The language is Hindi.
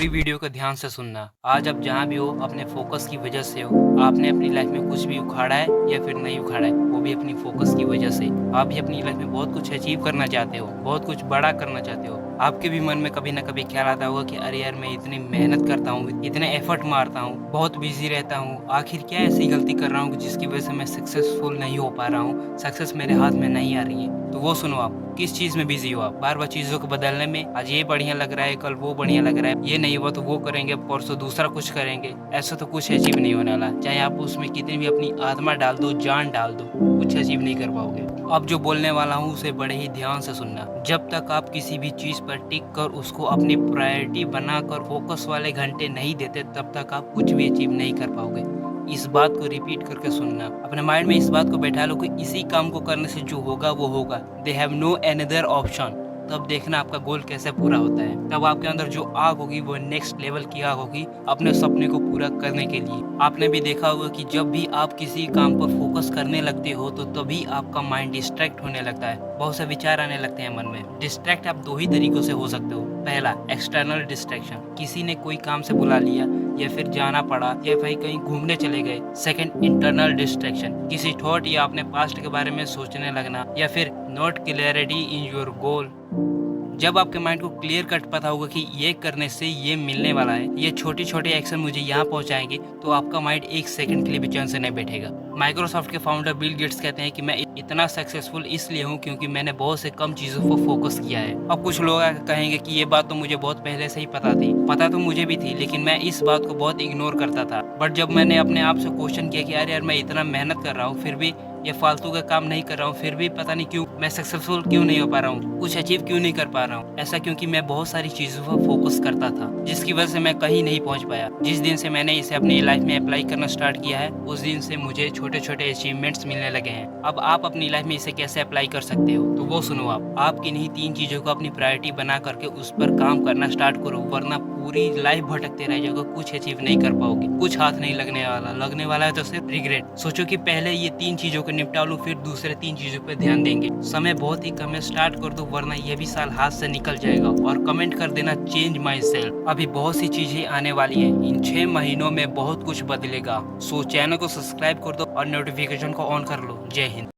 पूरी वीडियो को ध्यान से सुनना। आज आप जहाँ भी हो अपने फोकस की वजह से हो। आपने अपनी लाइफ में कुछ भी उखाड़ा है या फिर नहीं उखाड़ा है, वो भी अपनी फोकस की वजह से। आप भी अपनी लाइफ में बहुत कुछ अचीव करना चाहते हो, बहुत कुछ बड़ा करना चाहते हो। आपके भी मन में कभी ना कभी ख्याल आता होगा कि अरे यार, मैं इतनी मेहनत करता हूँ, इतने एफर्ट मारता हूँ, बहुत बिजी रहता हूँ, आखिर क्या ऐसी गलती कर रहा हूँ जिसकी वजह से मैं सक्सेसफुल नहीं हो पा रहा हूँ, सक्सेस मेरे हाथ में नहीं आ रही है। तो वो सुनो, आप किस चीज़ में बिज़ी हो? आप बार-बार चीज़ों को बदलने में, आज ये बढ़िया लग रहा है, कल वो बढ़िया लग रहा है, ये नहीं हुआ तो वो करेंगे, परसों दूसरा कुछ करेंगे। ऐसा तो कुछ अचीव नहीं होने वाला। चाहे आप उसमें कितनी भी अपनी आत्मा डाल दो, जान डाल दो, कुछ अचीव नहीं कर पाओगे। अब जो बोलने वाला हूँ उसे बड़े ही ध्यान से सुनना। जब तक आप किसी भी चीज़ पर टिक कर उसको अपनी प्रायोरिटी बनाकर फोकस वाले घंटे नहीं देते, तब तक आप कुछ भी अचीव नहीं कर पाओगे। इस बात को रिपीट करके सुनना। अपने माइंड में इस बात को बैठा लो कि इसी काम को करने से जो होगा वो होगा। They have no another option. तब देखना आपका गोल कैसे पूरा होता है। तब आपके अंदर जो आग होगी वो नेक्स्ट लेवल की आग होगी अपने सपने को पूरा करने के लिए। आपने भी देखा होगा कि जब भी आप किसी काम पर फोकस करने लगते हो तो तभी आपका माइंड डिस्ट्रैक्ट होने लगता है। बहुत से विचार आने लगते हैं मन में। डिस्ट्रैक्ट आप दो ही तरीकों से हो सकते हो। पहला, एक्सटर्नल डिस्ट्रैक्शन, किसी ने कोई काम से बुला लिया या फिर जाना पड़ा या फिर कहीं घूमने चले गए। सेकंड, इंटरनल डिस्ट्रैक्शन, किसी थॉट या अपने पास्ट के बारे में सोचने लगना या फिर not clarity in your goal. जब आपके माइंड को क्लियर कट पता होगा कि ये करने से ये मिलने वाला है, ये छोटे छोटे एक्शन मुझे यहाँ पहुँचाएंगे, तो आपका माइंड एक सेकंड के लिए भी चैन से नहीं बैठेगा। माइक्रोसॉफ्ट के फाउंडर बिल गेट्स कहते हैं कि मैं इतना सक्सेसफुल इसलिए हूँ क्योंकि मैंने बहुत से कम चीज़ों पर फोकस किया है। अब कुछ लोग कहेंगे कि ये बात तो मुझे बहुत पहले से ही पता थी। पता तो मुझे भी थी, लेकिन मैं इस बात को बहुत इग्नोर करता था। बट जब मैंने अपने आप से क्वेश्चन किया कि अरे यार, मैं इतना मेहनत कर रहा हूँ, फिर भी ये फालतू का काम नहीं कर रहा हूँ, फिर भी पता नहीं क्यों मैं सक्सेसफुल क्यों नहीं हो पा रहा हूँ, कुछ अचीव क्यों नहीं कर पा रहा हूँ। ऐसा क्योंकि मैं बहुत सारी चीज़ों पर फोकस करता था, जिसकी वजह से मैं कहीं नहीं पहुँच पाया। जिस दिन से मैंने इसे अपनी लाइफ में अप्लाई करना स्टार्ट किया है, उस दिन से मुझे छोटे छोटे अचीवमेंट्स मिलने लगे हैं। अब आप अपनी लाइफ में इसे कैसे अप्लाई कर सकते हो, तो वो सुनो। आप किन्हीं 3 चीज़ों को अपनी प्रायोरिटी बना करके उस पर काम करना स्टार्ट करो, वरना पूरी लाइफ भटकते रह जाओगे, कुछ अचीव नहीं कर पाओगे, कुछ हाथ नहीं लगने वाला है तो सिर्फ रिग्रेट। सोचो कि पहले ये 3 चीज़ों को निपटा लो, फिर दूसरे 3 चीज़ों पर ध्यान देंगे। समय बहुत ही कम है, स्टार्ट कर दो, वरना ये भी साल हाथ से निकल जाएगा। और कमेंट कर देना चेंज माई सेल्फ। अभी बहुत सी चीजें आने वाली हैं, इन 6 महीनों में बहुत कुछ बदलेगा। सो चैनल को सब्सक्राइब कर दो और नोटिफिकेशन को ऑन कर लो। जय हिंद।